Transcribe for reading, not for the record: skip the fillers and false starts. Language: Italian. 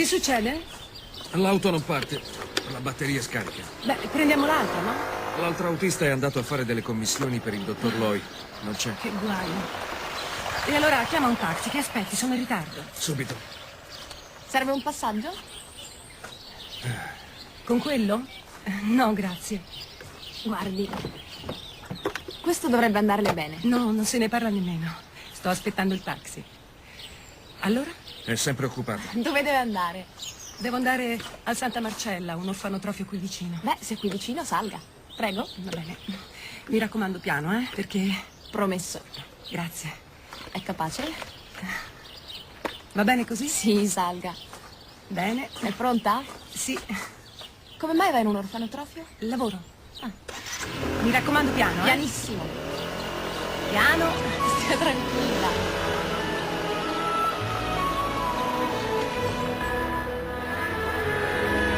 Che succede? L'auto non parte. La batteria è scarica. Beh, prendiamo l'altra, no? L'altro autista è andato a fare delle commissioni per il dottor Loy. Non c'è. Che guaio. E allora chiama un taxi, che aspetti, sono in ritardo. Subito. Serve un passaggio? Con quello? No, grazie. Guardi, questo dovrebbe andarle bene. No, non se ne parla nemmeno. Sto aspettando il taxi. Allora? È sempre occupato. Dove deve andare? Devo andare al Santa Marcella, un orfanotrofio qui vicino. Beh, se è qui vicino, salga. Prego. Va bene. Mi raccomando piano, perché... Promesso. Grazie. È capace? Va bene così? Sì, salga. Bene. È pronta? Sì. Come mai va in un orfanotrofio? Lavoro. Ah. Mi raccomando piano, Pianissimo. Piano. Stia tranquilla.